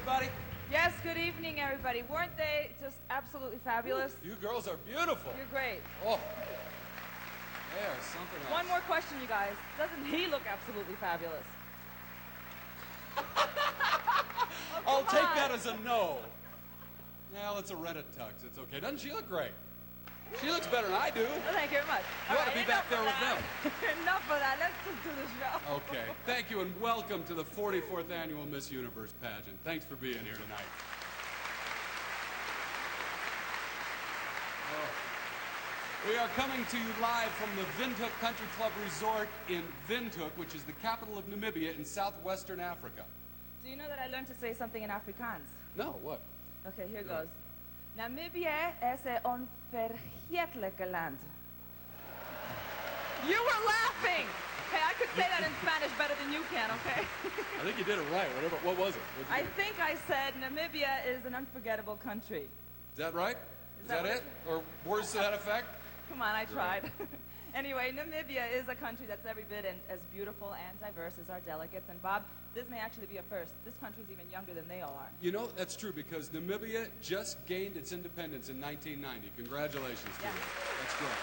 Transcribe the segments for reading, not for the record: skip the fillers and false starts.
everybody. Yes, good evening, everybody. Weren't they just absolutely fabulous? Ooh, you girls are beautiful. You're great. Oh, they are something else. One more question, you guys. Doesn't he look absolutely fabulous? I'll take that as a no. Well, it's a rented tux. It's okay. Doesn't she look great? She looks better than I do. Well, thank you very much. You ought to be back there with them. Enough of that. Let's just do the show. Okay. Thank you and welcome to the 44th Annual Miss Universe pageant. Thanks for being here tonight. We are coming to you live from the Windhoek Country Club Resort in Windhoek, which is the capital of Namibia in southwestern Africa. Do you know that I learned to say something in Afrikaans? No, what? Okay, here goes. Namibia is een onvergetelijke land. You were laughing! Okay, I could say that in Spanish better than you can, okay? I think you did it right. What was it? I think I said Namibia is an unforgettable country. Is that right? Is that it? Or words to that effect? Come on, I tried. Anyway, Namibia is a country that's every bit as beautiful and diverse as our delegates. And Bob, this may actually be a first. This country's even younger than they all are. You know, that's true because Namibia just gained its independence in 1990. Congratulations to you. That's great.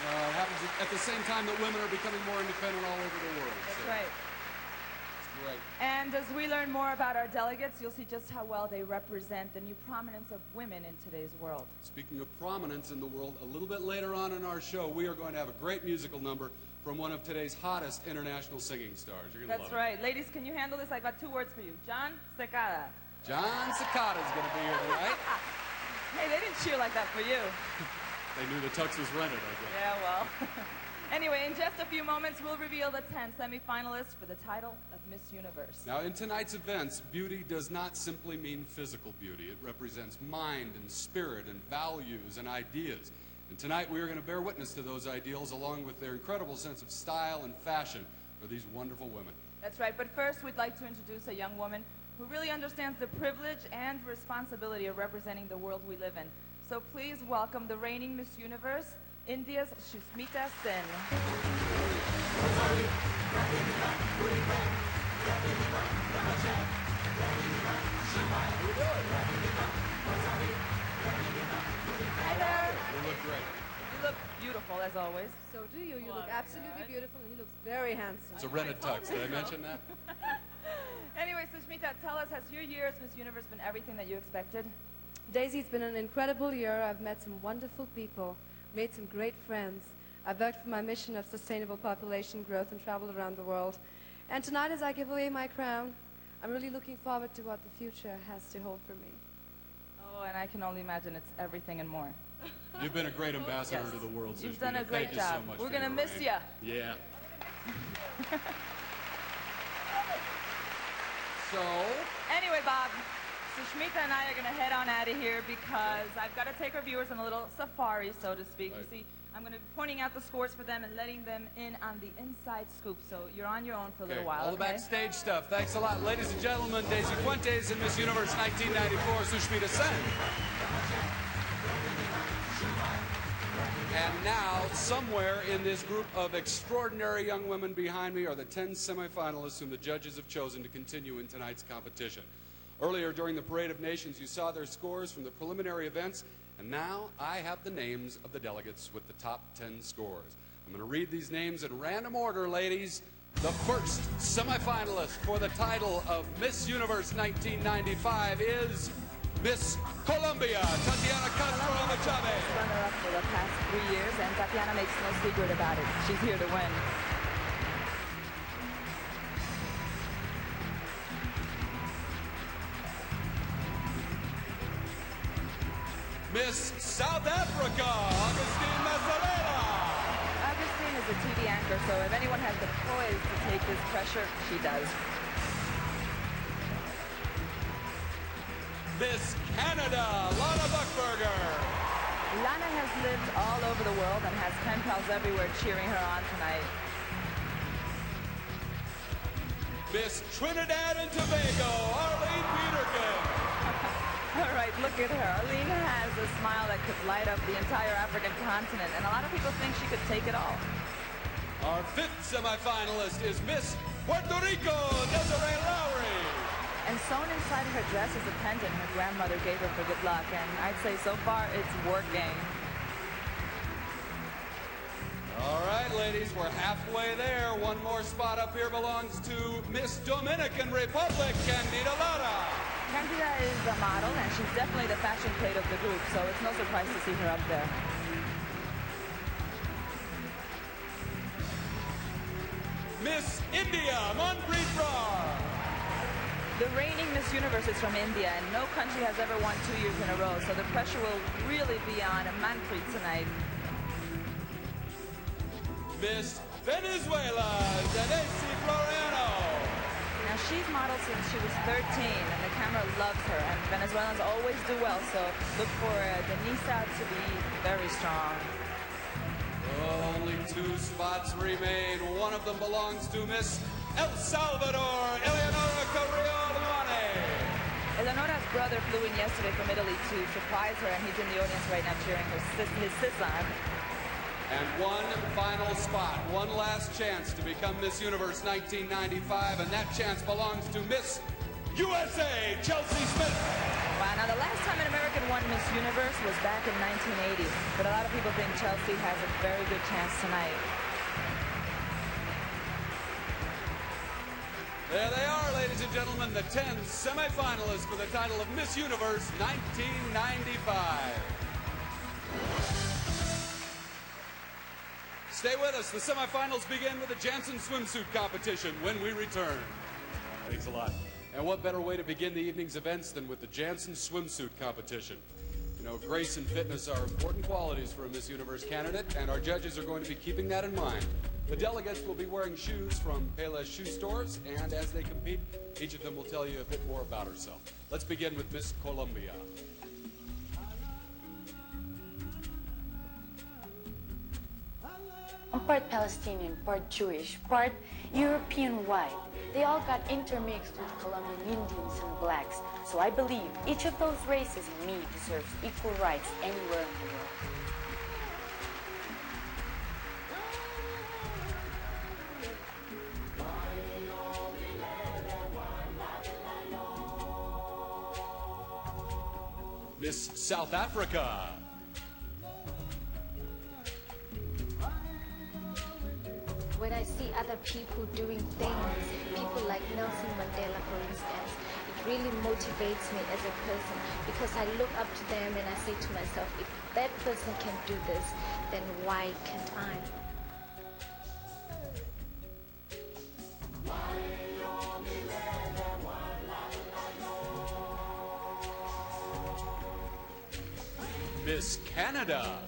It happens at the same time that women are becoming more independent all over the world. That's right. Right. And as we learn more about our delegates, you'll see just how well they represent the new prominence of women in today's world. Speaking of prominence in the world, a little bit later on in our show, we are going to have a great musical number from one of today's hottest international singing stars. You're going to love it. That's right. Ladies, can you handle this? I got 2 words for you. John Secada. John Secada is going to be here tonight. Hey, they didn't cheer like that for you. They knew the tux was rented, I guess. Yeah, well. Anyway, in just a few moments, we'll reveal the 10 semifinalists for the title of Miss Universe. Now, in tonight's events, beauty does not simply mean physical beauty. It represents mind and spirit and values and ideas. And tonight, we are going to bear witness to those ideals along with their incredible sense of style and fashion for these wonderful women. That's right, but first, we'd like to introduce a young woman who really understands the privilege and responsibility of representing the world we live in. So please welcome the reigning Miss Universe, India's Sushmita Sen. Hi there. You look great. You look beautiful, as always. So do you. You look absolutely beautiful, and he looks very handsome. It's a rented tux. Did I mention that? Anyway, Sushmita, tell us, has your year as Miss Universe been everything that you expected? Daisy, it's been an incredible year. I've met some wonderful people, made some great friends. I've worked for my mission of sustainable population growth and traveled around the world. And tonight, as I give away my crown, I'm really looking forward to what the future has to hold for me. Oh, and I can only imagine it's everything and more. You've been a great ambassador Yes. to the world, Sushmita. You've done a great Thank job. You so much We're for going to your miss reign. you. Yeah. So, Anyway, Bob, Sushmita and I are going to head on out of here because I've got to take our viewers on a little safari, so to speak. Right. You see, I'm going to be pointing out the scores for them and letting them in on the inside scoop. So you're on your own for a little while, all the okay? backstage stuff. Thanks a lot. Ladies and gentlemen, Daisy Fuentes in Miss Universe 1994, Sushmita Sen. And now, somewhere in this group of extraordinary young women behind me are the 10 semifinalists whom the judges have chosen to continue in tonight's competition. Earlier during the Parade of Nations, you saw their scores from the preliminary events, and now I have the names of the delegates with the top 10 scores. I'm going to read these names in random order, ladies. The first semifinalist for the title of Miss Universe 1995 is Miss Colombia, Tatiana Castro Machave. Runner-up for the past 3 years, and Tatiana makes no secret about it. She's here to win. Miss South Africa, Augustine Mazzarella. Augustine is a TV anchor, so if anyone has the poise to take this pressure, she does. Miss Canada, Lana Buckberger. Lana has lived all over the world and has pen pals everywhere cheering her on tonight. Miss Trinidad and Tobago, Arlene Peterkin. All right, look at her. Arlene has a smile that could light up the entire African continent, and a lot of people think she could take it all. Our fifth semifinalist is Miss Puerto Rico, Desiree Lowry. And sewn inside her dress is a pendant her grandmother gave her for good luck, and I'd say so far it's working. All right, ladies, we're halfway there. One more spot up here belongs to Miss Dominican Republic, Candida Lara. Candida is a model, and she's definitely the fashion plate of the group, so it's no surprise to see her up there. Miss India, Manpreet Brar. The reigning Miss Universe is from India, and no country has ever won 2 years in a row, so the pressure will really be on Manpreet tonight. Miss Venezuela, Denise Floriano. Now, she's modeled since she was 13, and the camera loves her, and Venezuelans always do well, so look for Denisa to be very strong. Only 2 spots remain. One of them belongs to Miss El Salvador, Eleonora Carrillo Luane. Eleonora's brother flew in yesterday from Italy to surprise her, and he's in the audience right now cheering his sis on. And one final spot, one last chance to become Miss Universe 1995, and that chance belongs to Miss USA, Chelsi Smith. Wow, now the last time an American won Miss Universe was back in 1980, but a lot of people think Chelsi has a very good chance tonight. There they are, ladies and gentlemen, the 10 semifinalists for the title of Miss Universe 1995. Stay with us. The semifinals begin with the Janssen swimsuit competition when we return. Thanks a lot. And what better way to begin the evening's events than with the Janssen swimsuit competition? You know, grace and fitness are important qualities for a Miss Universe candidate, and our judges are going to be keeping that in mind. The delegates will be wearing shoes from Payless shoe stores, and as they compete, each of them will tell you a bit more about herself. Let's begin with Miss Colombia. I'm part Palestinian, part Jewish, part European white. They all got intermixed with Colombian Indians and blacks. So I believe each of those races in me deserves equal rights anywhere in the world. Miss South Africa. When I see other people doing things, people like Nelson Mandela, for instance, it really motivates me as a person because I look up to them and I say to myself, if that person can do this, then why can't I? Miss Canada.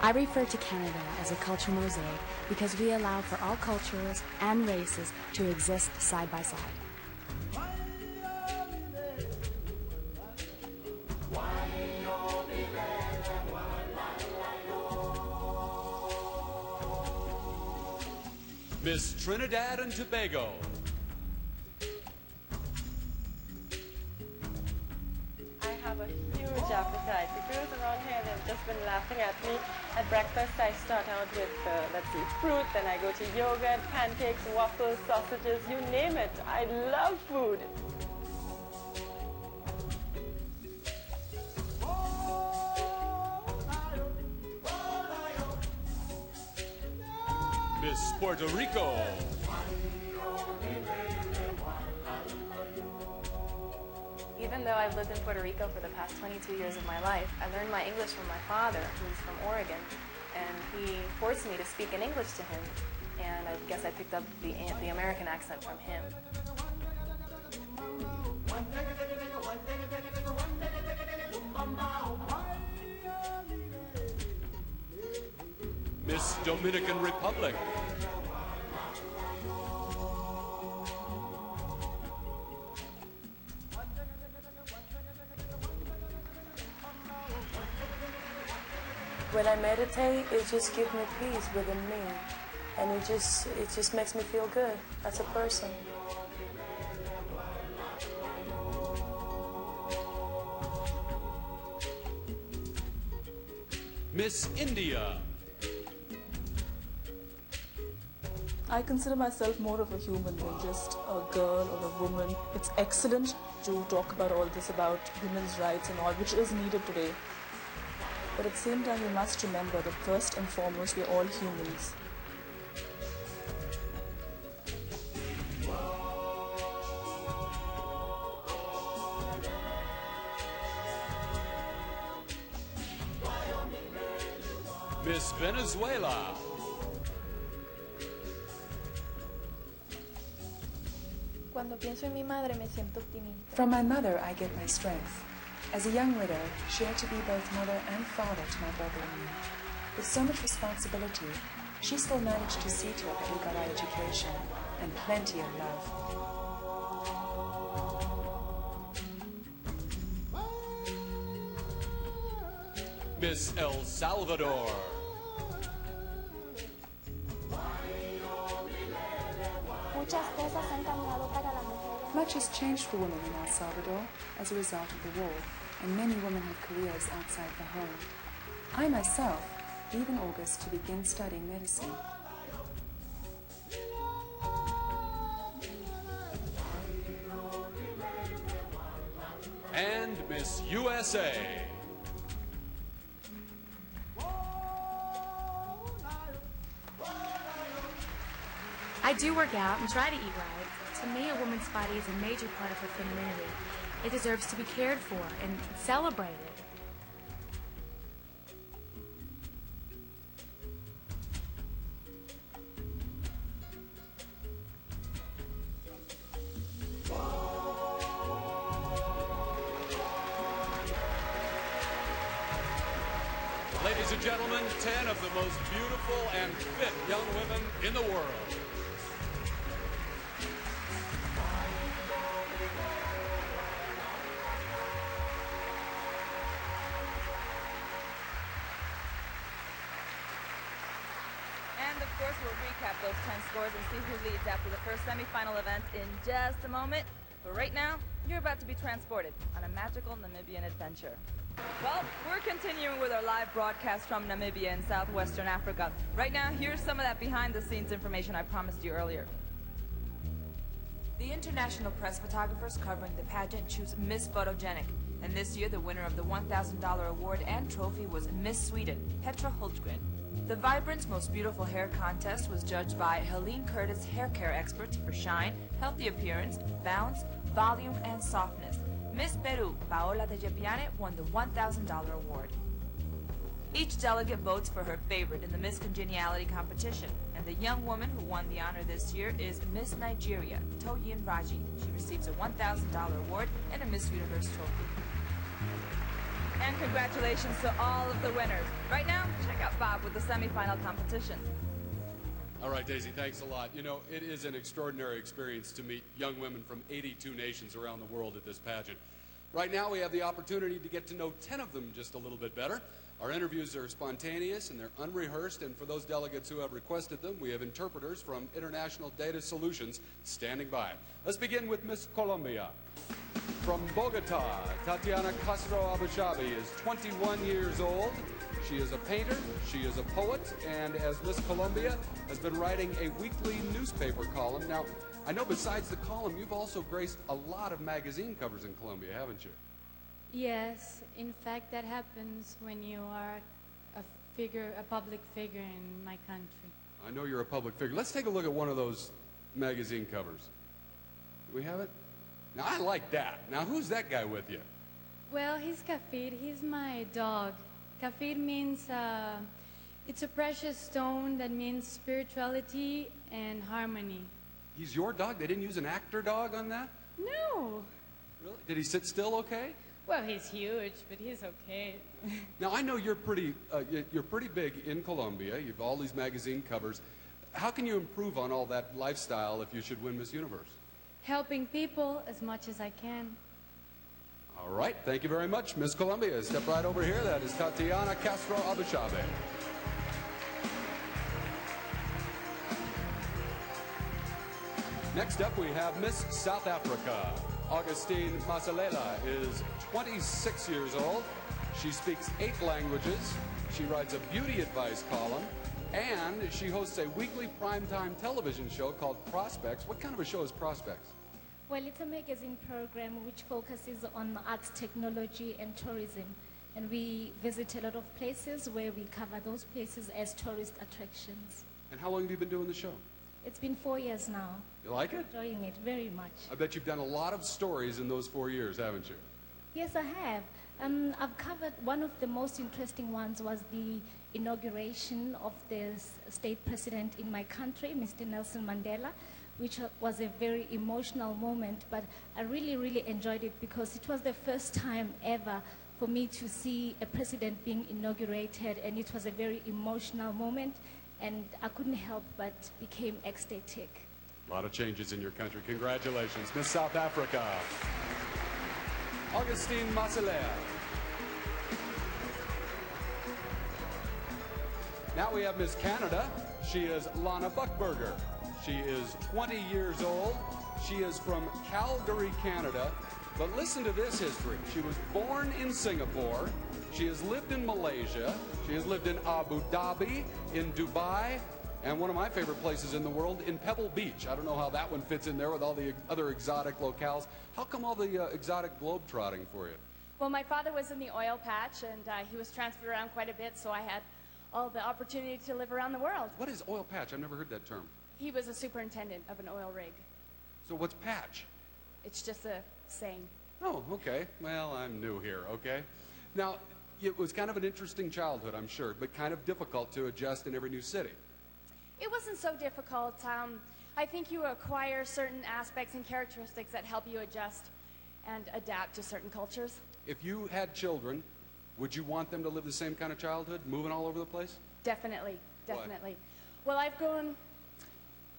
I refer to Canada as a culture mosaic because we allow for all cultures and races to exist side by side. Miss Trinidad and Tobago. I have a huge appetite. The girls around here, they've just been laughing at me. At breakfast, I start out with, let's see, fruit, then I go to yogurt, pancakes, waffles, sausages, you name it. I love food. Miss Puerto Rico. Even though I've lived in Puerto Rico for the past 22 years of my life, I learned my English from my father, who's from Oregon, and he forced me to speak in English to him, and I guess I picked up the American accent from him. Miss Dominican Republic. When I meditate, it just gives me peace within me. And it just makes me feel good as a person. Miss India. I consider myself more of a human than just a girl or a woman. It's excellent to talk about all this, about women's rights and all, which is needed today. But at the same time, we must remember that first and foremost, we're all humans. Miss Venezuela. Cuando pienso en mi madre me siento optimista. From my mother, I get my strength. As a young widow, she had to be both mother and father to my brother and me. With so much responsibility, she still managed to see to it that we got our education and plenty of love. Miss El Salvador. Much has changed for women in El Salvador as a result of the war, and many women have careers outside the home. I myself leave in August to begin studying medicine. And Miss USA. I do work out and try to eat right. To me, a woman's body is a major part of her femininity. It deserves to be cared for and celebrated. Ladies and gentlemen, 10 of the most beautiful and fit young women in the world. And of course, we'll recap those 10 scores and see who leads after the first semifinal event in just a moment. But right now, you're about to be transported on a magical Namibian adventure. Well, we're continuing with our live broadcast from Namibia in southwestern Africa. Right now, here's some of that behind-the-scenes information I promised you earlier. The international press photographers covering the pageant choose Miss Photogenic. And this year, the winner of the $1,000 award and trophy was Miss Sweden, Petra Hultgren. The Vibrant's Most Beautiful Hair contest was judged by Helene Curtis hair care experts for shine, healthy appearance, bounce, volume, and softness. Miss Peru, Paola Tejepiane, won the $1,000 award. Each delegate votes for her favorite in the Miss Congeniality competition, and the young woman who won the honor this year is Miss Nigeria, Toyin Raji. She receives a $1,000 award and a Miss Universe trophy. And congratulations to all of the winners. Right now, check out Bob with the semifinal competition. All right, Daisy, thanks a lot. You know, it is an extraordinary experience to meet young women from 82 nations around the world at this pageant. Right now, we have the opportunity to get to know 10 of them just a little bit better. Our interviews are spontaneous and they're unrehearsed, and for those delegates who have requested them, we have interpreters from International Data Solutions standing by. Let's begin with Miss Colombia. From Bogota, Tatiana Castro Abushabi is 21 years old. She is a painter, she is a poet, and as Miss Colombia has been writing a weekly newspaper column. Now, I know besides the column, you've also graced a lot of magazine covers in Colombia, haven't you? Yes, in fact, that happens when you are a public figure in my country. I know you're a public figure. Let's take a look at one of those magazine covers. Do we have it? Now, I like that. Now, who's that guy with you? Well, he's Kafir. He's my dog. Kafir means, it's a precious stone that means spirituality and harmony. He's your dog? They didn't use an actor dog on that? No. Really? Did he sit still okay? Well, he's huge, but he's okay. Now, I know you're pretty big in Colombia. You've all these magazine covers. How can you improve on all that lifestyle if you should win Miss Universe? Helping people as much as I can. All right. Thank you very much, Miss Colombia. Step right over here. That is Tatiana Castro Abushabe. Next up, we have Miss South Africa. Augustine Masalela is 26 years old. She speaks 8 languages. She writes a beauty advice column, and she hosts a weekly primetime television show called Prospects. What kind of a show is Prospects? Well, it's a magazine program which focuses on arts, technology, and tourism. And we visit a lot of places where we cover those places as tourist attractions. And how long have you been doing the show? It's been 4 years now. You like it? Enjoying it very much. I bet you've done a lot of stories in those 4 years, haven't you? Yes, I have. I've covered one of the most interesting ones was the inauguration of the state president in my country, Mr. Nelson Mandela, which was a very emotional moment, but I really, really enjoyed it because it was the first time ever for me to see a president being inaugurated, and it was a very emotional moment, and I couldn't help but became ecstatic. A lot of changes in your country. Congratulations. Miss South Africa, Augustine Masalea. Now we have Miss Canada. She is Lana Buckberger. She is 20 years old. She is from Calgary, Canada. But listen to this history. She was born in Singapore. She has lived in Malaysia. She has lived in Abu Dhabi, in Dubai, and one of my favorite places in the world, in Pebble Beach. I don't know how that one fits in there with all the other exotic locales. How come all the exotic globe-trotting for you? Well, my father was in the oil patch, and he was transferred around quite a bit, so I had all the opportunity to live around the world. What is oil patch? I've never heard that term. He was a superintendent of an oil rig. So what's patch? It's just a saying. Oh, okay. Well, I'm new here, okay? Now, it was kind of an interesting childhood, I'm sure, but kind of difficult to adjust in every new city. It wasn't so difficult. I think you acquire certain aspects and characteristics that help you adjust and adapt to certain cultures. If you had children, would you want them to live the same kind of childhood, moving all over the place? Definitely, definitely. Well,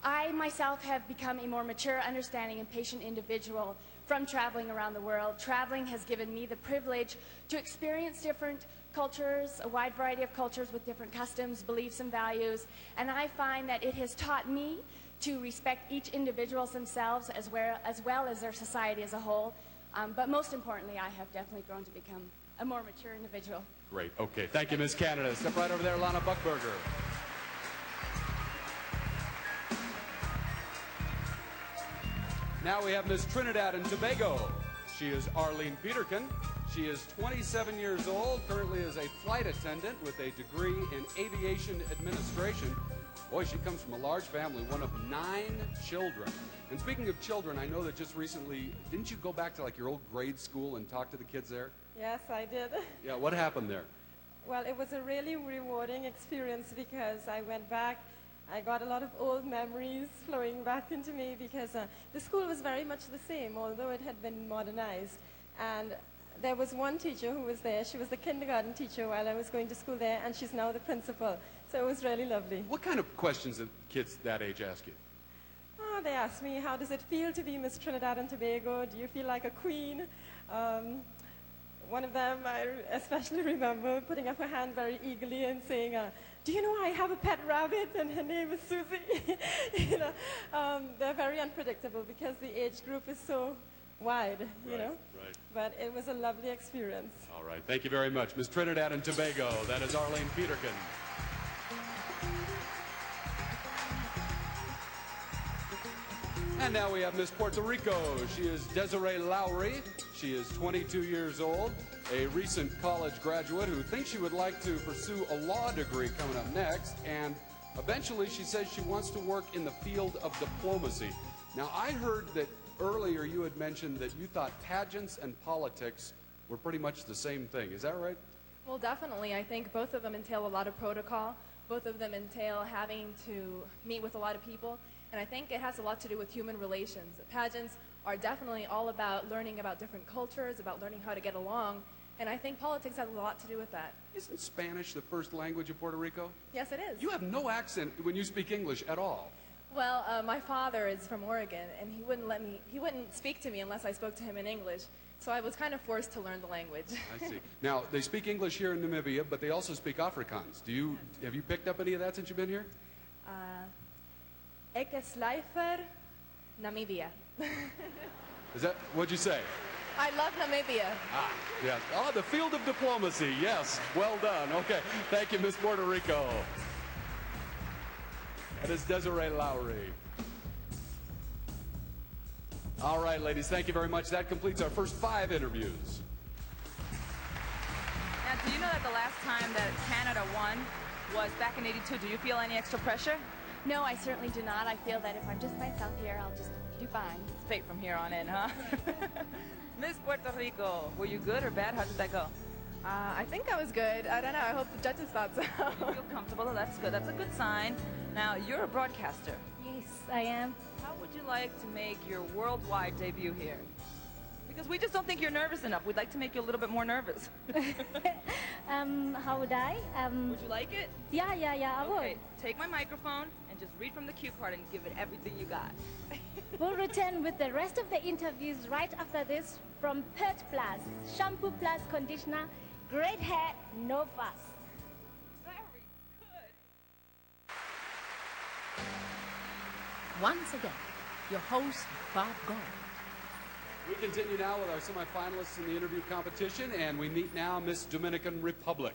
I myself have become a more mature, understanding, and patient individual from traveling around the world. Traveling has given me the privilege to experience different cultures, a wide variety of cultures with different customs, beliefs, and values. And I find that it has taught me to respect each individual themselves as well as their society as a whole. But most importantly, I have definitely grown to become a more mature individual. Great. Okay. Thank you, Ms. Canada. Step right over there, Lana Buckberger. Now we have Miss Trinidad and Tobago. She is Arlene Peterkin. She is 27 years old, currently is a flight attendant with a degree in aviation administration. Boy, she comes from a large family, one of 9 children. And speaking of children, I know that just recently, didn't you go back to like your old grade school and talk to the kids there? Yes, I did. Yeah, what happened there? Well, it was a really rewarding experience because I went back. I got a lot of old memories flowing back into me because the school was very much the same, although it had been modernized. And there was one teacher who was there. She was the kindergarten teacher while I was going to school there, and she's now the principal. So it was really lovely. What kind of questions did kids that age ask you? Oh, they asked me, how does it feel to be Miss Trinidad and Tobago? Do you feel like a queen? One of them, I especially remember putting up her hand very eagerly and saying, do you know I have a pet rabbit and her name is Susie? You know, they're very unpredictable because the age group is so wide, you know. Right. But it was a lovely experience. All right. Thank you very much. Miss Trinidad and Tobago. That is Arlene Peterkin. And now we have Miss Puerto Rico. She is Desiree Lowry. She is 22 years old, a recent college graduate who thinks she would like to pursue a law degree coming up next. And eventually she says she wants to work in the field of diplomacy. Now, I heard that earlier you had mentioned that you thought pageants and politics were pretty much the same thing. Is that right? Well, definitely. I think both of them entail a lot of protocol. Both of them entail having to meet with a lot of people. And I think it has a lot to do with human relations. Pageants are definitely all about learning about different cultures, about learning how to get along. And I think politics has a lot to do with that. Isn't Spanish the first language of Puerto Rico? Yes, it is. You have no accent when you speak English at all. Well, my father is from Oregon, and he wouldn't speak to me unless I spoke to him in English. So I was kind of forced to learn the language. I see. Now, they speak English here in Namibia, but they also speak Afrikaans. Have you picked up any of that since you've been here? Ek is lifer Namibia. Is that, what'd you say? I love Namibia. Ah, yes. Oh, the field of diplomacy. Yes. Well done. Okay. Thank you, Miss Puerto Rico. That is Desiree Lowry. All right, ladies, thank you very much. That completes our first 5 interviews. Now, do you know that the last time that Canada won was back in '82? Do you feel any extra pressure? No, I certainly do not. I feel that if I'm just myself here, I'll just do fine. It's fate from here on in, huh? Miss Puerto Rico, were you good or bad? How did that go? I think I was good. I don't know. I hope the judges thought so. You feel comfortable? That's good. That's a good sign. Now, you're a broadcaster. Yes, I am. How would you like to make your worldwide debut here? Because we just don't think you're nervous enough. We'd like to make you a little bit more nervous. How would I? Would you like it? Yeah, I would. Okay, take my microphone and just read from the cue card and give it everything you got. We'll return with the rest of the interviews right after this from Pert Plus, Shampoo Plus Conditioner, great hair, no fuss. Very good. Once again, your host, Bob Gold. We continue now with our semifinalists in the interview competition, and we meet now Miss Dominican Republic.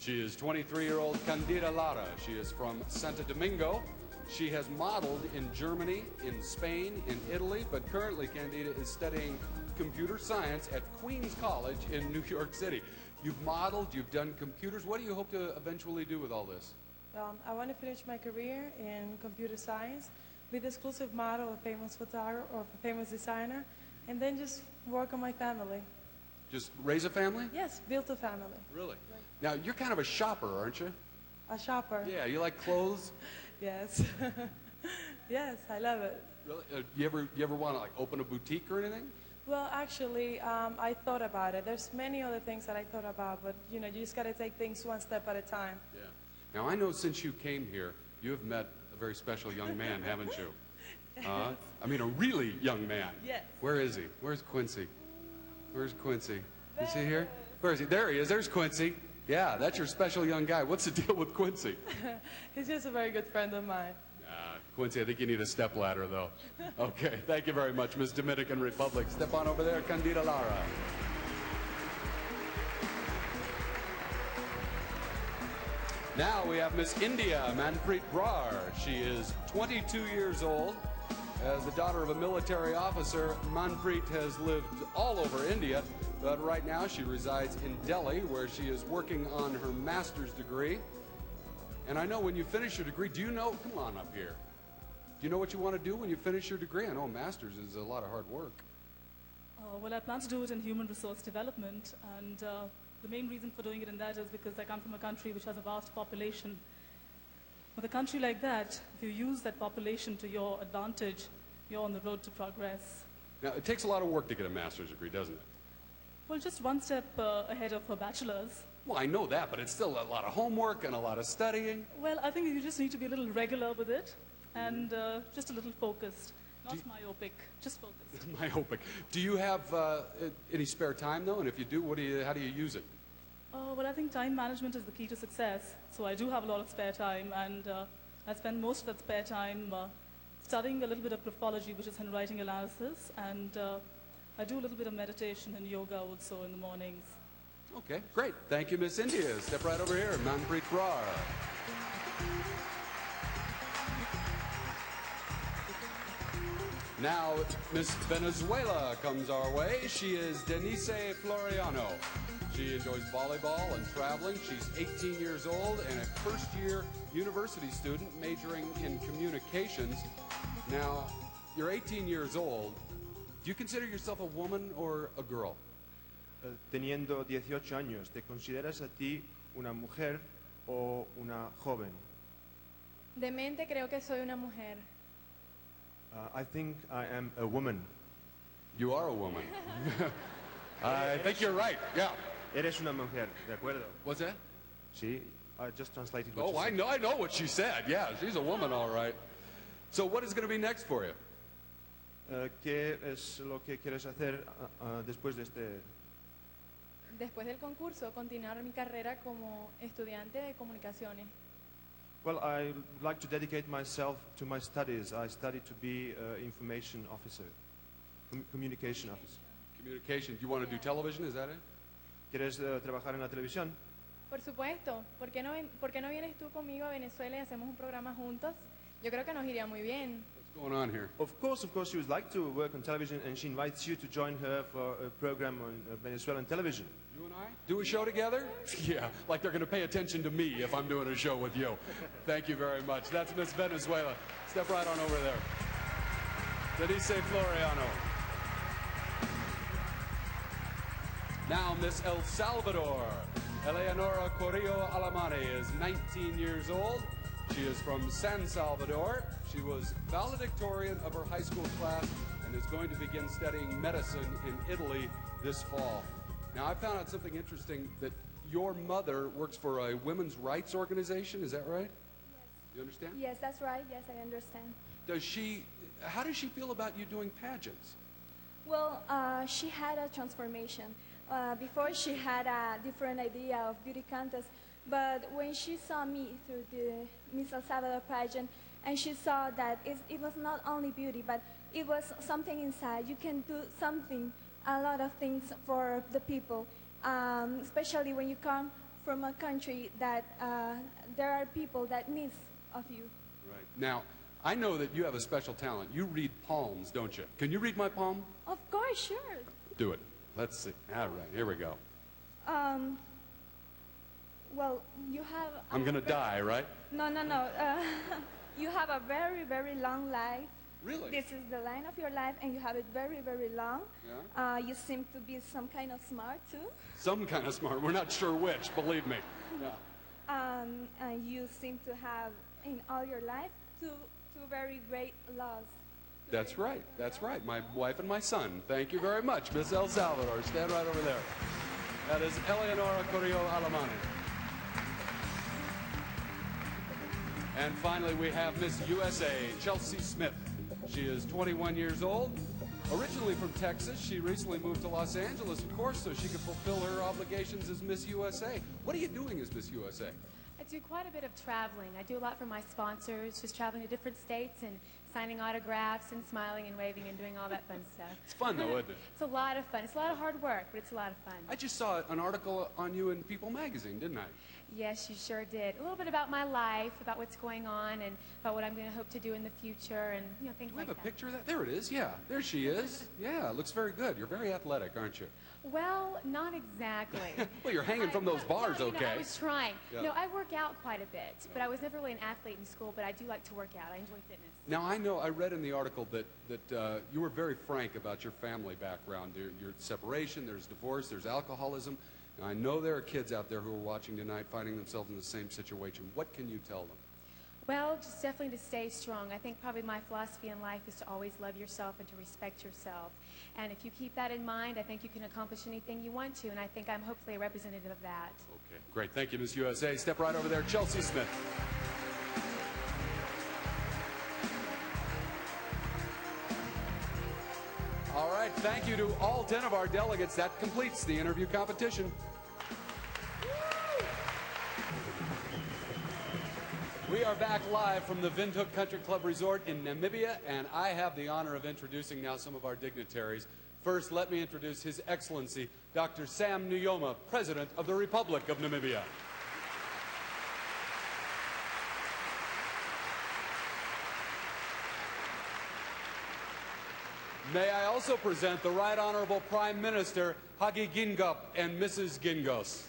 She is 23-year-old Candida Lara. She is from Santo Domingo. She has modeled in Germany, in Spain, in Italy, but currently Candida is studying computer science at Queens College in New York City. You've modeled, you've done computers. What do you hope to eventually do with all this? I want to finish my career in computer science, be the exclusive model of a famous photographer or a famous designer, and then just work on my family. Just raise a family? Yes, build a family. Really? Now, you're kind of a shopper, aren't you? A shopper. Yeah, you like clothes? Yes. Yes, I love it. Really? You ever want to like open a boutique or anything? Well, actually, I thought about it. There's many other things that I thought about, but you just got to take things one step at a time. Yeah. Now, I know since you came here, you have met a very special young man, haven't you? I mean, a really young man. Yes. Where is he? Where's Quincy? Where's Quincy? Is he here? Where is he? There he is. There's Quincy. Yeah, that's your special young guy. What's the deal with Quincy? He's just a very good friend of mine. Quincy, I think you need a stepladder, though. Okay, thank you very much, Miss Dominican Republic. Step on over there, Candida Lara. Now we have Miss India, Manpreet Brar. She is 22 years old. As the daughter of a military officer, Manpreet has lived all over India, but right now she resides in Delhi, where she is working on her master's degree. And I know when you finish your degree, do you know, come on up here, do you know what you want to do when you finish your degree? I know a master's is a lot of hard work. Well, I plan to do it in human resource development, and the main reason for doing it in that is because I come from a country which has a vast population. With a country like that, if you use that population to your advantage, you're on the road to progress. Now, it takes a lot of work to get a master's degree, doesn't it? Well, just one step ahead of a bachelor's. Well, I know that, but it's still a lot of homework and a lot of studying. Well, I think you just need to be a little regular with it and just a little focused. Not myopic, just focused. Myopic. Do you have any spare time, though? And if you do, how do you use it? Well, I think time management is the key to success. So I do have a lot of spare time, and I spend most of that spare time studying a little bit of graphology, which is handwriting analysis, and I do a little bit of meditation and yoga also in the mornings. Okay, great. Thank you, Miss India. Step right over here, Manpreet Brar. Now, Miss Venezuela comes our way. She is Denise Floriano. She enjoys volleyball and traveling. She's 18 years old and a first-year university student majoring in communications. Now, you're 18 years old. Do you consider yourself a woman or a girl? Teniendo 18 años, ¿te consideras a ti una mujer o una joven? De mente creo que soy una mujer. I think I am a woman. You are a woman. I think you're right, yeah. Eres una mujer, ¿de acuerdo? What's that? Sí, I just translated what you Oh, said. I know what she said. Yeah, she's a woman, all right. So what is going to be next for you? ¿Qué es lo que quieres hacer después de este? Después del concurso, continuar mi carrera como estudiante de comunicaciones. Well, I would like to dedicate myself to my studies. I study to be information officer, communication officer. Communication. Do you want to do television? Is that it? ¿Quieres trabajar en la televisión? Por supuesto. ¿Por qué no vienes tú conmigo a Venezuela y hacemos un programa juntos? Yo creo que nos iría muy bien. What's going on here? Of course, she would like to work on television, and she invites you to join her for a program on Venezuelan television. You and I do a show together? Yeah, like they're going to pay attention to me if I'm doing a show with you. Thank you very much. That's Miss Venezuela. Step right on over there. Denise Floriano. Now Miss El Salvador. Eleonora Corrillo Alamani is 19 years old. She is from San Salvador. She was valedictorian of her high school class and is going to begin studying medicine in Italy this fall. Now, I found out something interesting, that your mother works for a women's rights organization. Is that right? Yes. You understand? Yes, that's right. Yes, I understand. How does she feel about you doing pageants? Well, she had a transformation. Before, she had a different idea of beauty contest, but when she saw me through the Miss El Salvador pageant, and she saw that it was not only beauty, but it was something inside. You can do something, a lot of things for the people, especially when you come from a country that there are people that need of you. Right. Now, I know that you have a special talent. You read palms, don't you? Can you read my palm? Of course, sure. Do it. Let's see. All right, here we go. Well, you have... I'm going to die, right? No. You have a very, very long life. Really? This is the line of your life, and you have it very, very long. Yeah? You seem to be some kind of smart, too. Some kind of smart. We're not sure which, believe me. Yeah. You seem to have, in all your life, two very great loves. That's right. That's right. My wife and my son. Thank you very much, Miss El Salvador. Stand right over there. That is Eleonora Corrillo Alamani. And finally, we have Miss USA, Chelsi Smith. She is 21 years old. Originally from Texas, she recently moved to Los Angeles, of course, so she could fulfill her obligations as Miss USA. What are you doing as Miss USA? I do quite a bit of traveling. I do a lot for my sponsors, just traveling to different states and signing autographs and smiling and waving and doing all that fun stuff. It's fun, though, isn't it? It's a lot of fun. It's a lot of hard work, but it's a lot of fun. I just saw an article on you in People magazine, didn't I? Yes, you sure did. A little bit about my life, about what's going on, and about what I'm going to hope to do in the future, and things Do we like have that. a picture of that? There it is. Yeah, there she is. Yeah, looks very good. You're very athletic, aren't you? Well, not exactly. Well, you're hanging from those bars, no, okay? I was trying. Yeah. I work out quite a bit, but I was never really an athlete in school, but I do like to work out. I enjoy fitness. Now, I read in the article that you were very frank about your family background. Your separation, there's divorce, there's alcoholism. Now, I know there are kids out there who are watching tonight finding themselves in the same situation. What can you tell them? Well, just definitely to stay strong. I think probably my philosophy in life is to always love yourself and to respect yourself. And if you keep that in mind, I think you can accomplish anything you want to, and I think I'm hopefully a representative of that. Okay, great. Thank you, Miss USA. Step right over there. Chelsi Smith. All right, thank you to all 10 of our delegates. That completes the interview competition. We are back live from the Windhoek Country Club Resort in Namibia, and I have the honor of introducing now some of our dignitaries. First, let me introduce His Excellency, Dr. Sam Nujoma, President of the Republic of Namibia. May I also present the Right Honorable Prime Minister, Hagi Gingop and Mrs. Gingos.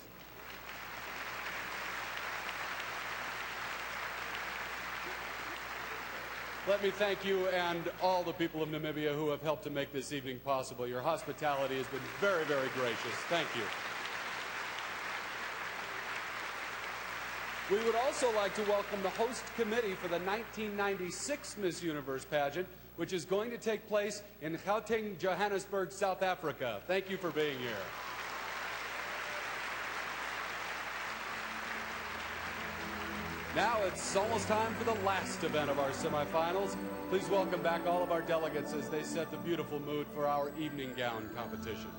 Let me thank you and all the people of Namibia who have helped to make this evening possible. Your hospitality has been very, very gracious. Thank you. We would also like to welcome the host committee for the 1996 Miss Universe pageant, which is going to take place in Gauteng, Johannesburg, South Africa. Thank you for being here. Now it's almost time for the last event of our semifinals. Please welcome back all of our delegates as they set the beautiful mood for our evening gown competition.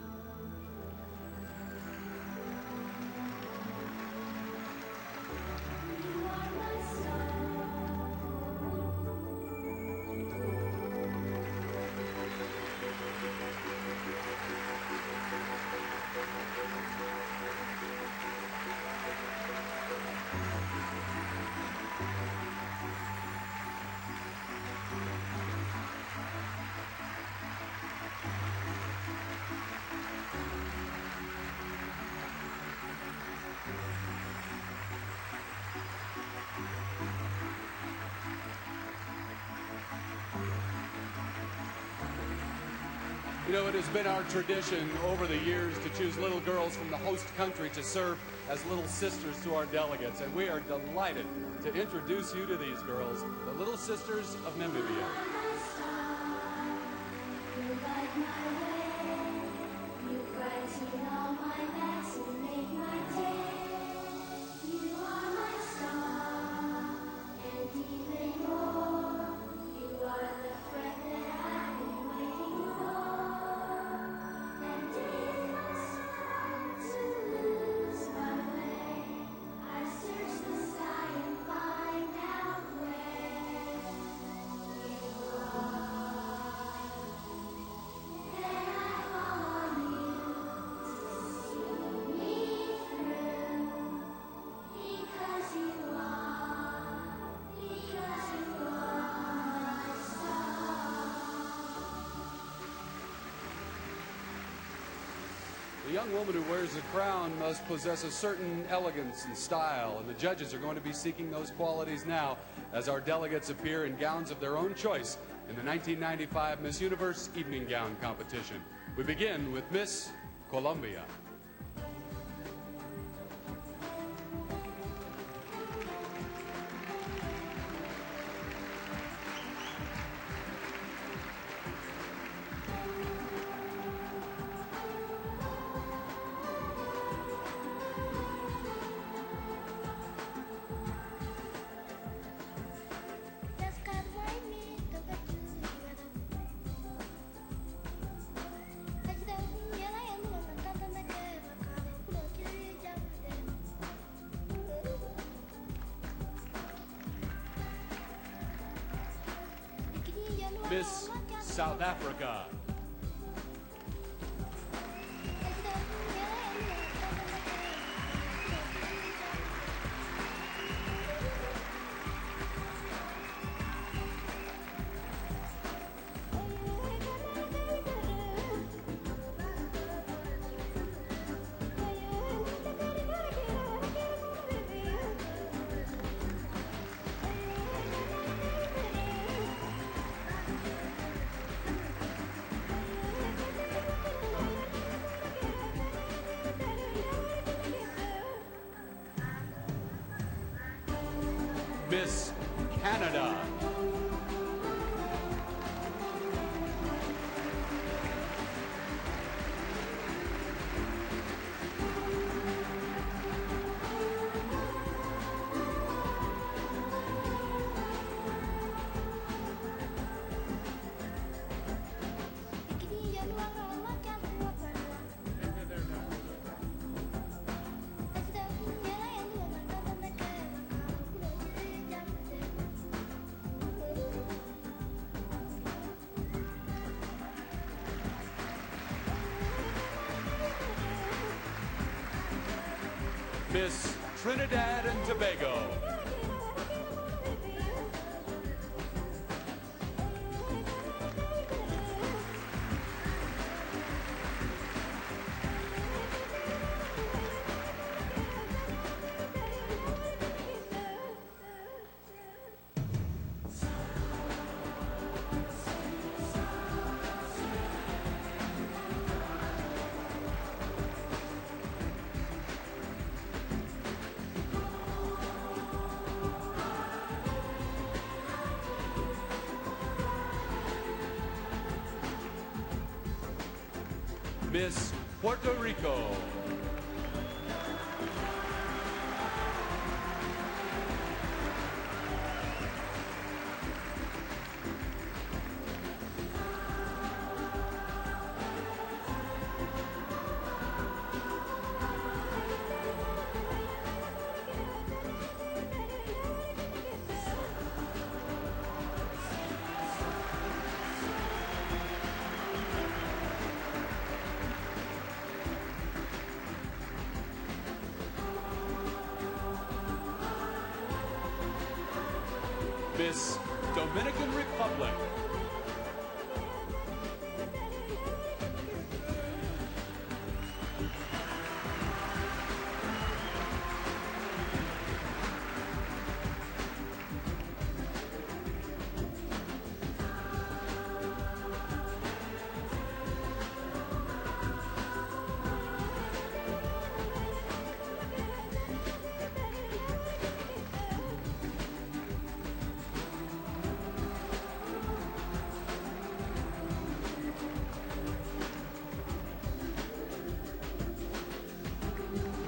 You know, it has been our tradition over the years to choose little girls from the host country to serve as little sisters to our delegates, and we are delighted to introduce you to these girls, the Little Sisters of Namibia. The young woman who wears the crown must possess a certain elegance and style, and the judges are going to be seeking those qualities now as our delegates appear in gowns of their own choice in the 1995 Miss Universe Evening Gown Competition. We begin with Miss Colombia. Miss South Africa. Miss Canada. Miss Trinidad and Tobago. Miss Puerto Rico. Miss Dominican Republic.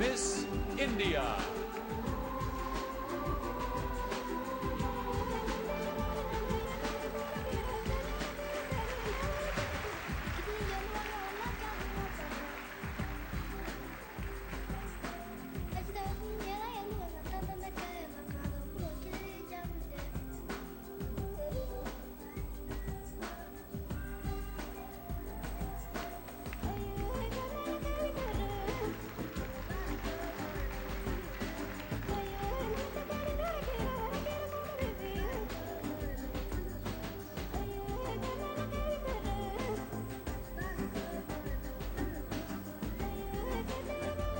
Miss India.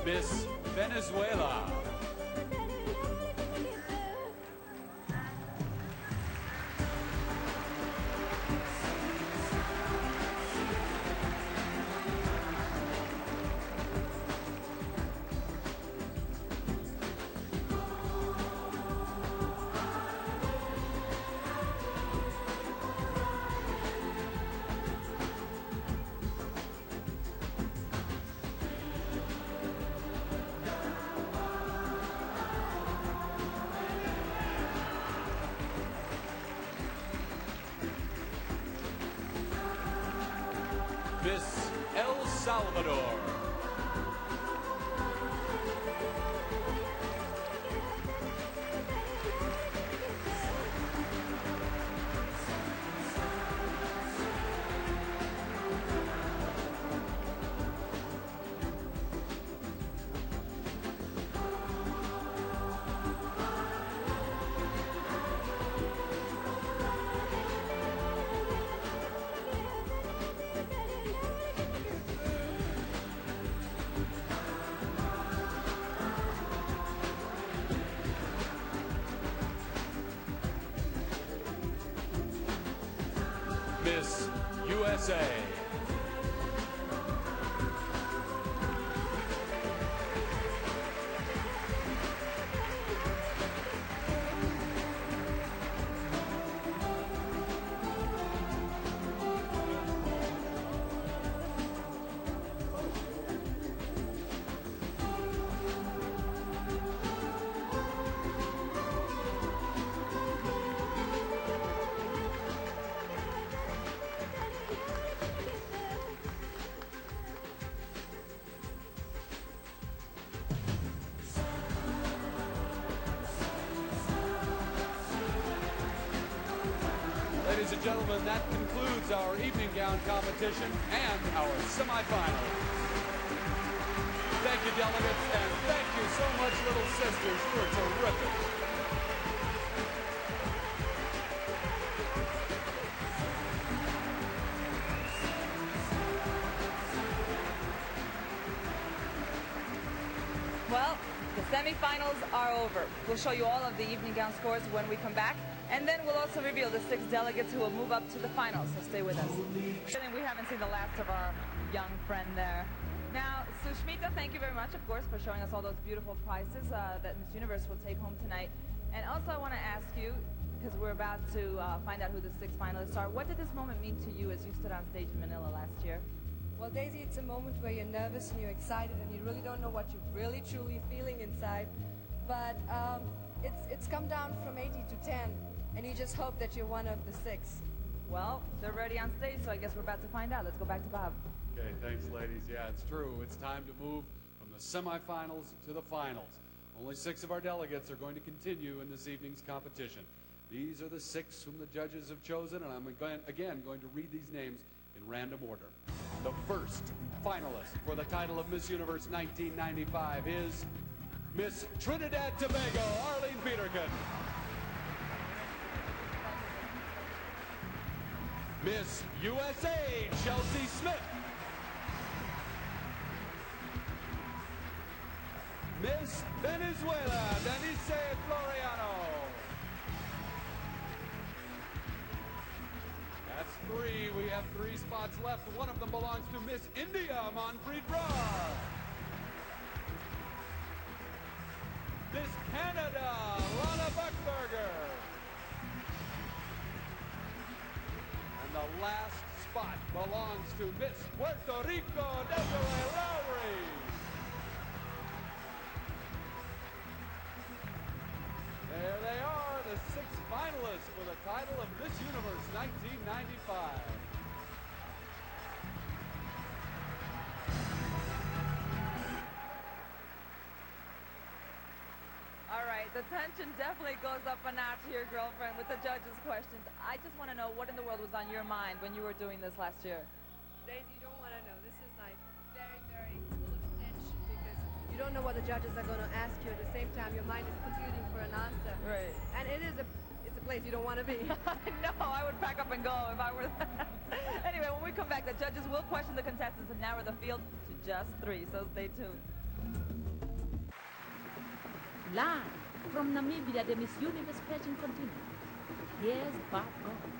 Miss Venezuela. Miss El Salvador. Miss USA. Ladies and gentlemen, that concludes our evening gown competition and our semifinals. Thank you, delegates, and thank you so much, little sisters. You were terrific. Well, the semifinals are over. We'll show you all of the evening gown scores when we come back. And then we'll also reveal the 6 delegates who will move up to the finals, so stay with us. We haven't seen the last of our young friend there. Now, Sushmita, thank you very much, of course, for showing us all those beautiful prizes that Miss Universe will take home tonight. And also I want to ask you, because we're about to find out who the 6 finalists are, what did this moment mean to you as you stood on stage in Manila last year? Well, Daisy, it's a moment where you're nervous and you're excited and you really don't know what you're really truly feeling inside. But it's come down from 80 to 10. And you just hope that you're one of the 6. Well, they're ready on stage, so I guess we're about to find out. Let's go back to Bob. Okay, thanks, ladies. Yeah, it's true. It's time to move from the semifinals to the finals. Only 6 of our delegates are going to continue in this evening's competition. These are the 6 whom the judges have chosen, and I'm again going to read these names in random order. The first finalist for the title of Miss Universe 1995 is Miss Trinidad Tobago, Arlene Peterkin. Miss USA, Chelsi Smith. Miss Venezuela, Denise Floriano. That's 3. We have 3 spots left. One of them belongs to Miss India, Manpreet Brar. Miss Canada, Lana Buckberger. And the last spot belongs to Miss Puerto Rico, Desiree Lowry. title of Miss Universe 1995. All right, the tension definitely goes up a notch here, girlfriend, with the judges' questions. I just want to know what in the world was on your mind when you were doing this last year. Daisy, you don't want to know. This is like very, very full of tension because you don't know what the judges are going to ask you. At the same time, your mind is computing for an answer. Right. And it's a place you don't want to be. No, I would pack up and go if I were Anyway, when we come back, the judges will question the contestants and narrow the field to just 3, so stay tuned. Live from Namibia, the Miss Universe pageant continues. Here's Bob Gordon.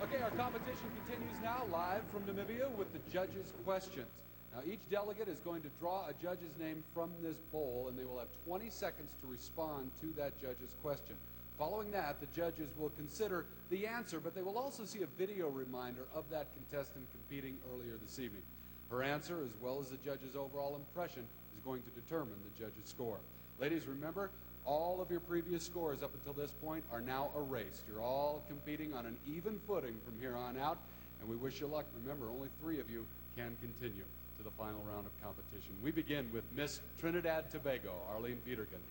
Okay, our competition continues now live from Namibia with the judges' questions. Now, each delegate is going to draw a judge's name from this bowl, and they will have 20 seconds to respond to that judge's question. Following that, the judges will consider the answer, but they will also see a video reminder of that contestant competing earlier this evening. Her answer, as well as the judge's overall impression, is going to determine the judge's score. Ladies, remember, all of your previous scores up until this point are now erased. You're all competing on an even footing from here on out, and we wish you luck. Remember, only 3 of you can continue to the final round of competition. We begin with Miss Trinidad Tobago, Arlene Peterkin.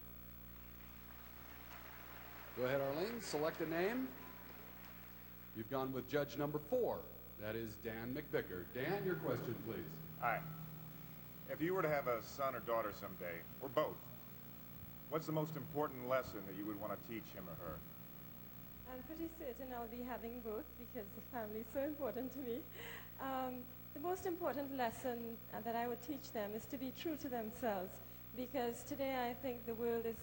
Go ahead, Arlene, select a name. You've gone with judge number 4. That is Dan McVicker. Dan, your question, please. Hi. If you were to have a son or daughter someday, or both, what's the most important lesson that you would want to teach him or her? I'm pretty certain I'll be having both because the family is so important to me. The most important lesson that I would teach them is to be true to themselves, because today I think the world is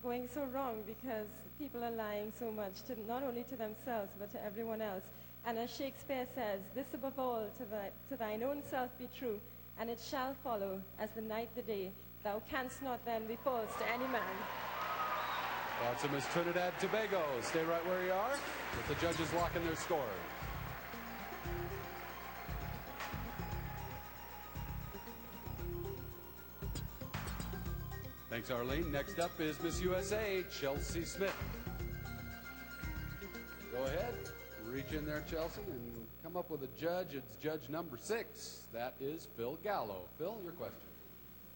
going so wrong because people are lying so much, not only to themselves but to everyone else. And as Shakespeare says, this above all, to thine own self be true, and it shall follow as the night the day. Thou canst not then be false to any man. Lots of Miss Trinidad Tobago. Stay right where you are. Let the judges lock in their scores. Thanks, Arlene. Next up is Miss USA, Chelsi Smith. Go ahead. Reach in there, Chelsea, and come up with a judge. It's judge number 6. That is Phil Gallo. Phil, your question.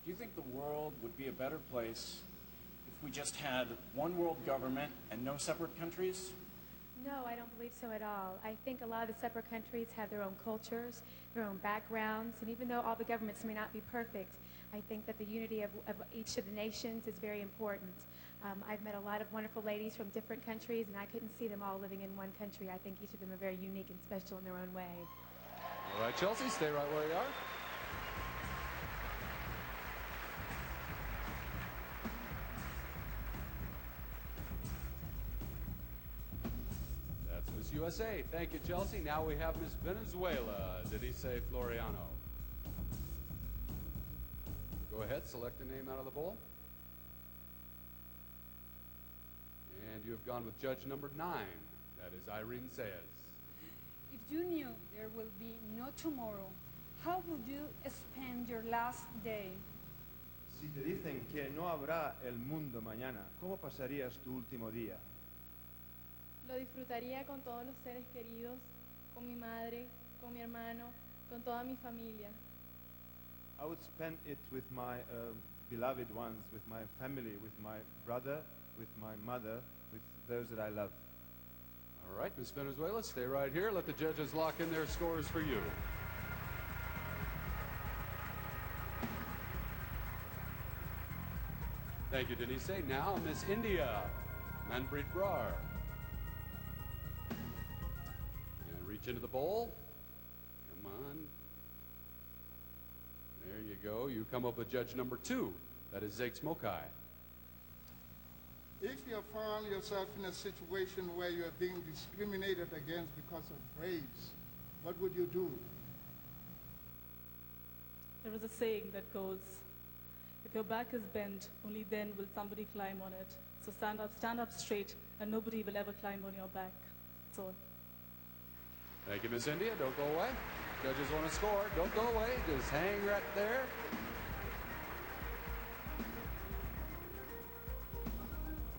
Do you think the world would be a better place if we just had one world government and no separate countries? No, I don't believe so at all. I think a lot of the separate countries have their own cultures, their own backgrounds, and even though all the governments may not be perfect, I think that the unity of each of the nations is very important. I've met a lot of wonderful ladies from different countries, and I couldn't see them all living in one country. I think each of them are very unique and special in their own way. All right, Chelsea, stay right where you are. That's Miss USA. Thank you, Chelsea. Now we have Miss Venezuela, Denise Floriano. Go ahead, select a name out of the bowl. And you have gone with judge number 9. That is Irene Saez. If you knew there will be no tomorrow, how would you spend your last day? Si te dicen que no habrá el mundo mañana, ¿cómo pasarías tu último día? Lo disfrutaría con todos los seres queridos, con mi madre, con mi hermano, con toda mi familia. I would spend it with my beloved ones, with my family, with my brother, with my mother, with those that I love. All right, Miss Venezuela, stay right here. Let the judges lock in their scores for you. Thank you, Denise. Now, Miss India, Manpreet Brar. And reach into the bowl. Come on. There you go. You come up with judge number 2. That is Zakes Mokai. If you found yourself in a situation where you are being discriminated against because of race, what would you do? There is a saying that goes, if your back is bent, only then will somebody climb on it. So stand up straight, and nobody will ever climb on your back. That's all. Thank you, Miss India. Don't go away. Judges want to score. Don't go away. Just hang right there.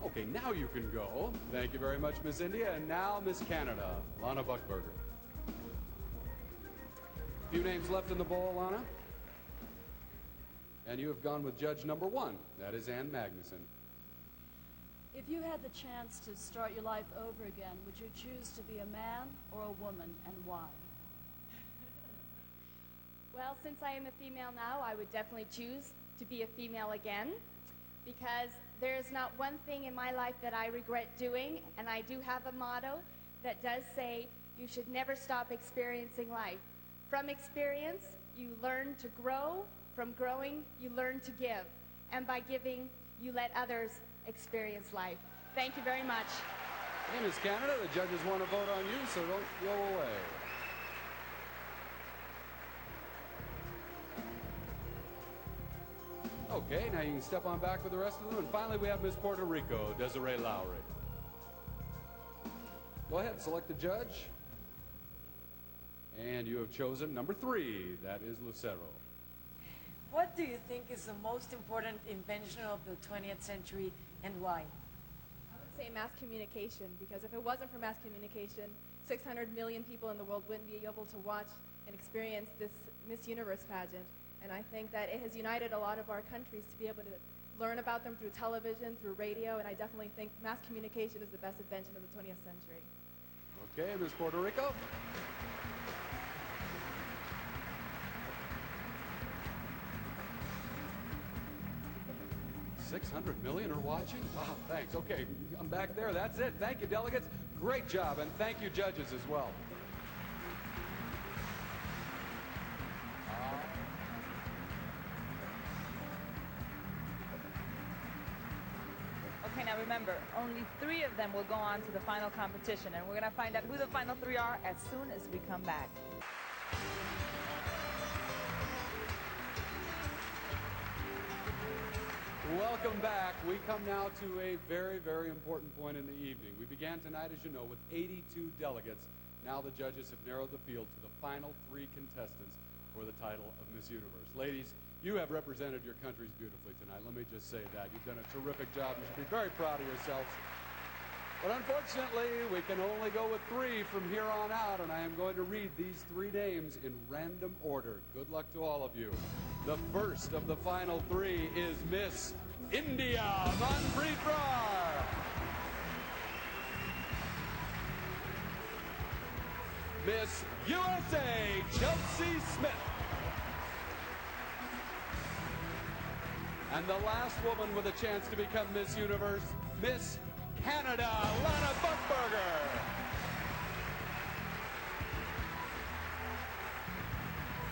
Oh, Okay, now you can go. Thank you very much, Miss India. And now, Miss Canada, Lana Buckberger. Few names left in the bowl, Lana. And you have gone with judge number 1. That is Ann Magnuson. If you had the chance to start your life over again, would you choose to be a man or a woman, and why? Well, since I am a female now, I would definitely choose to be a female again, because there is not one thing in my life that I regret doing, and I do have a motto that does say you should never stop experiencing life. From experience, you learn to grow. From growing, you learn to give. And by giving, you let others experience life. Thank you very much. Hey, Miss Canada, the judges want to vote on you, so don't go away. Okay, now you can step on back with the rest of them. And finally, we have Miss Puerto Rico, Desiree Lowry. Go ahead, select the judge. And you have chosen number 3. That is Lucero. What do you think is the most important invention of the 20th century, and why? I would say mass communication, because if it wasn't for mass communication, 600 million people in the world wouldn't be able to watch and experience this Miss Universe pageant. And I think that it has united a lot of our countries to be able to learn about them through television, through radio, and I definitely think mass communication is the best invention of the 20th century. Okay, Miss Puerto Rico. $600 million are watching? Wow, thanks. Okay, I'm back there. That's it. Thank you, delegates. Great job, and thank you, judges, as well. Okay, now remember, only 3 of them will go on to the final competition, and we're going to find out who the final 3 are as soon as we come back. Welcome back. We come now to a very, very important point in the evening. We began tonight, as you know, with 82 delegates. Now the judges have narrowed the field to the final 3 contestants for the title of Miss Universe. Ladies, you have represented your countries beautifully tonight. Let me just say that. You've done a terrific job. You should be very proud of yourselves. But unfortunately, we can only go with 3 from here on out, and I am going to read these 3 names in random order. Good luck to all of you. The first of the final 3 is Miss India Manpreet Rar. Miss USA Chelsi Smith. And the last woman with a chance to become Miss Universe, Miss Canada, Lana Buckberger.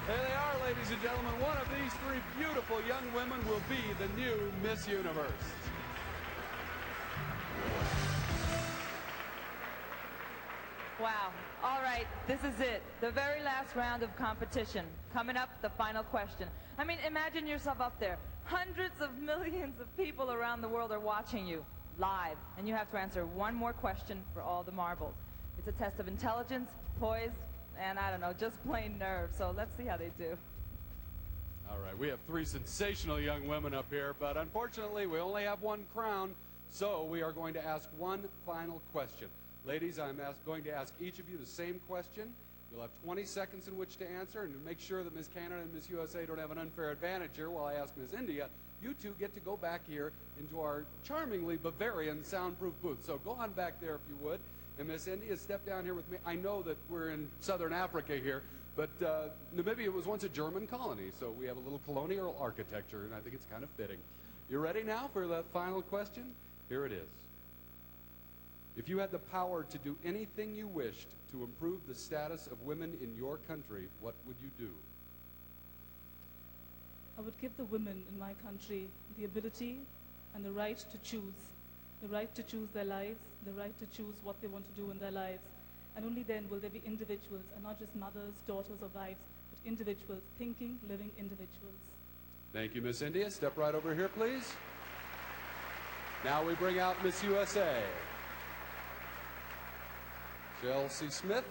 There they are, ladies and gentlemen. One of these 3 beautiful young women will be the new Miss Universe. Wow. All right, this is it. The very last round of competition. Coming up, the final question. I mean, imagine yourself up there. Hundreds of millions of people around the world are watching you live, and you have to answer one more question for all the marbles. It's a test of intelligence, poise, and I don't know, just plain nerve. So let's see how they do. All right, we have 3 sensational young women up here, but unfortunately we only have 1 crown, so we are going to ask one final question. Ladies, I'm going to ask each of you the same question. You'll have 20 seconds in which to answer, and to make sure that Miss Canada and Miss USA don't have an unfair advantage here while I ask Miss India, you 2 get to go back here into our charmingly Bavarian soundproof booth. So go on back there if you would. And Miss India, step down here with me. I know that we're in southern Africa here, but Namibia was once a German colony, so we have a little colonial architecture, and I think it's kind of fitting. You ready now for that final question? Here it is. If you had the power to do anything you wished to improve the status of women in your country, what would you do? I would give the women in my country the ability and the right to choose. The right to choose their lives, the right to choose what they want to do in their lives. And only then will there be individuals, and not just mothers, daughters, or wives, but individuals, thinking, living individuals. Thank you, Miss India. Step right over here, please. Now we bring out Miss USA. Chelsi Smith.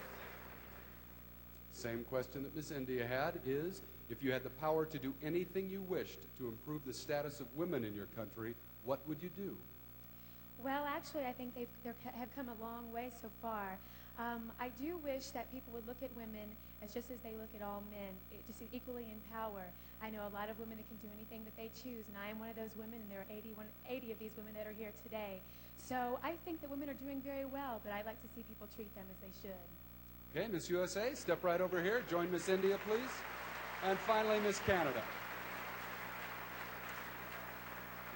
Same question that Miss India had is, if you had the power to do anything you wished to improve the status of women in your country, what would you do? Well, actually, I think they have come a long way so far. I do wish that people would look at women as just as they look at all men, just equally in power. I know a lot of women that can do anything that they choose, and I am one of those women, and there are 80 of these women that are here today. So I think that women are doing very well, but I'd like to see people treat them as they should. Okay, Miss USA, step right over here. Join Miss India, please. And finally, Miss Canada.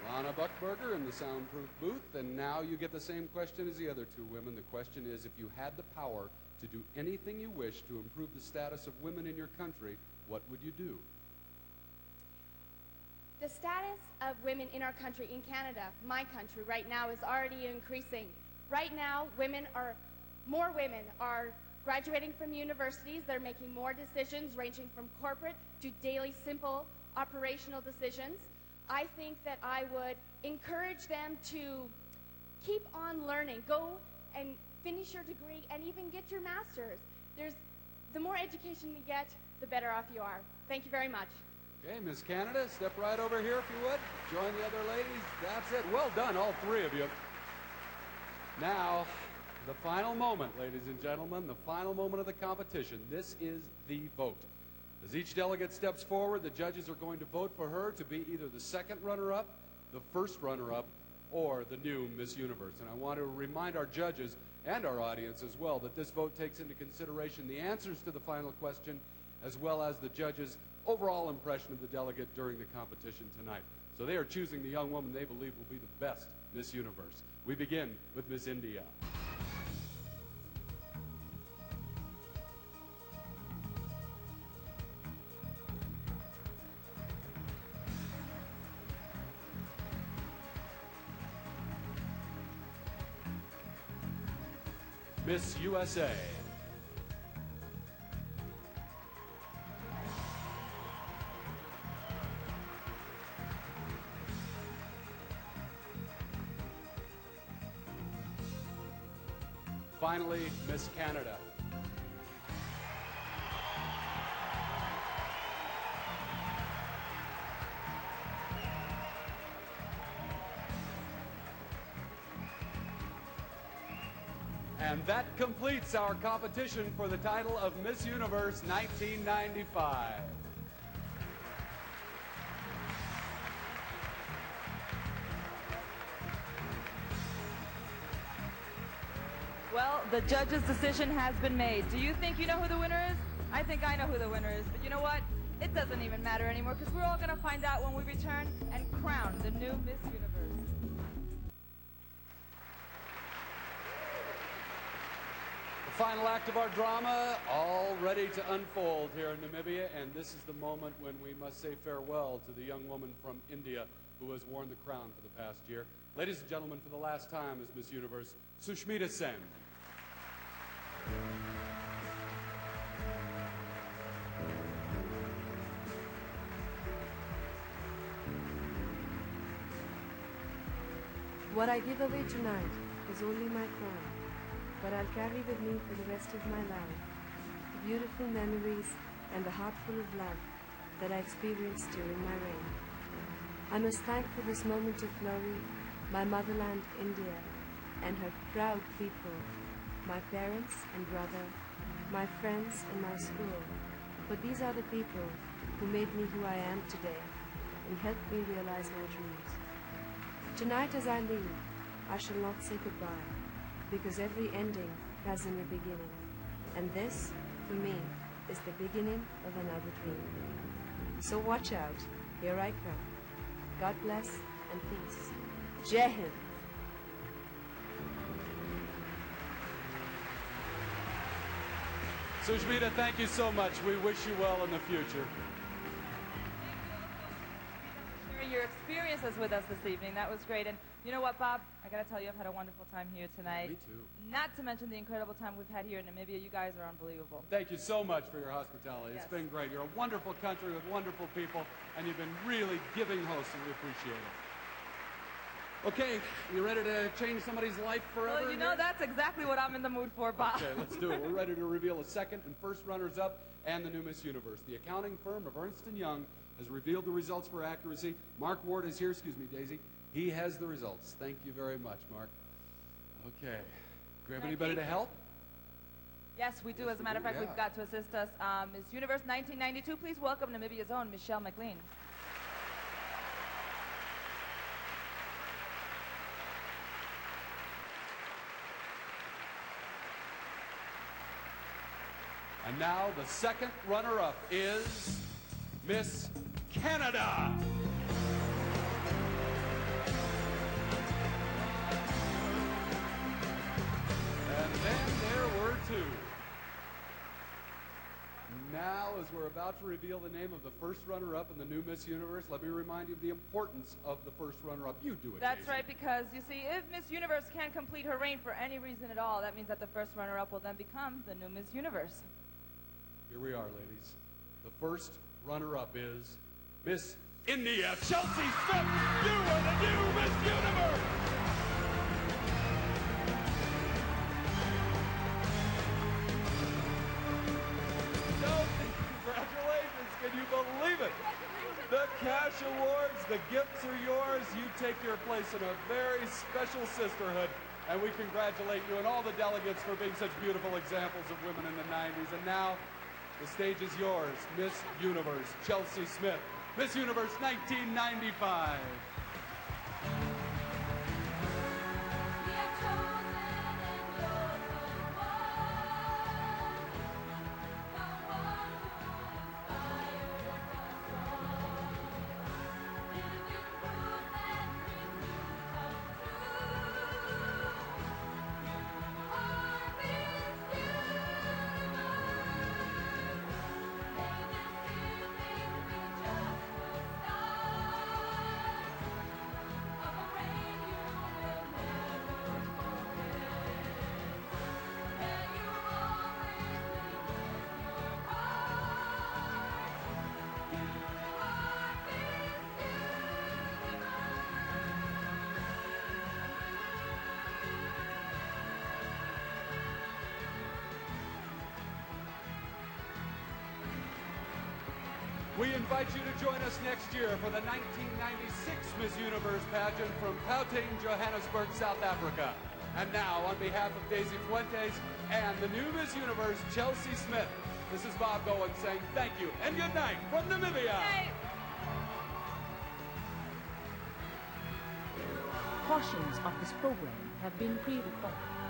Lana Buckberger in the soundproof booth, and now you get the same question as the other two women. The question is, if you had the power to do anything you wish to improve the status of women in your country, what would you do? The status of women in our country, in Canada, my country, right now is already increasing. Right now, more women are graduating from universities. They're making more decisions ranging from corporate to daily simple operational decisions. I think that I would encourage them to keep on learning. Go and finish your degree and even get your master's. The more education you get, the better off you are. Thank you very much. Okay, Miss Canada, step right over here if you would. Join the other ladies. That's it. Well done, all three of you. Now, the final moment, ladies and gentlemen, the final moment of the competition. This is the vote. As each delegate steps forward, the judges are going to vote for her to be either the second runner-up, the first runner-up, or the new Miss Universe. And I want to remind our judges and our audience as well that this vote takes into consideration the answers to the final question as well as the judges' overall impression of the delegate during the competition tonight. So they are choosing the young woman they believe will be the best Miss Universe. We begin with Miss India. Miss USA. Finally, Miss Canada. And that completes our competition for the title of Miss Universe 1995. Well, the judge's decision has been made. Do you think you know who the winner is? I think I know who the winner is. But you know what? It doesn't even matter anymore because we're all going to find out when we return and crown the new Miss Universe. The final act of our drama, all ready to unfold here in Namibia, and this is the moment when we must say farewell to the young woman from India who has worn the crown for the past year. Ladies and gentlemen, for the last time as Miss Universe, Sushmita Sen. What I give away tonight is only my crown, but I'll carry with me for the rest of my life the beautiful memories and the heart full of love that I experienced during my reign. I must thank for this moment of glory my motherland, India, and her proud people, my parents and brother, my friends and my school, for these are the people who made me who I am today and helped me realize my dreams. Tonight as I leave, I shall not say goodbye, because every ending has a new beginning, and this, for me, is the beginning of another dream. So watch out, here I come. God bless and peace. Jai Hind. Sushmita, thank you so much. We wish you well in the future. Sharing your experiences with us this evening. That was great. And you know what, Bob? I got to tell you, I've had a wonderful time here tonight. Me too. Not to mention the incredible time we've had here in Namibia. You guys are unbelievable. Thank you so much for your hospitality. Yes. It's been great. You're a wonderful country with wonderful people, and you've been really giving hosts, and we appreciate it. Okay, you ready to change somebody's life forever? Well, you know, here? that's exactly what I'm in the mood for, Bob. Okay, let's do it. We're ready to reveal a second and first runners-up and the new Miss Universe. The accounting firm of Ernst & Young has revealed the results for accuracy. Mark Ward is here, excuse me, Daisy, He has the results. Thank you very much, Mark. Okay. Do we have anybody to help? Yes, we do. As a matter of fact, we've got to assist us. Miss Universe 1992, please welcome Namibia's own Michelle McLean. And now the second runner-up is Miss Canada. And then there were two. Now, as we're about to reveal the name of the first runner-up in the new Miss Universe, let me remind you of the importance of the first runner-up. You do it, That's Daisy. right, because you see, if Miss Universe can't complete her reign for any reason at all, that means that the first runner-up will then become the new Miss Universe. Here we are, ladies. The first runner-up is Miss India, Chelsi Smith. You are the new Miss Universe! Chelsea, congratulations. Can you believe it? The cash awards, the gifts are yours. You take your place in a very special sisterhood. And we congratulate you and all the delegates for being such beautiful examples of women in the 90s. And now, the stage is yours, Miss Universe, Chelsi Smith, Miss Universe 1995. We invite you to join us next year for the 1996 Miss Universe pageant from Gauteng, Johannesburg, South Africa. And now, on behalf of Daisy Fuentes and the new Miss Universe, Chelsi Smith, this is Bob Bowen saying thank you and good night from Namibia. Portions of this program have been pre-recorded.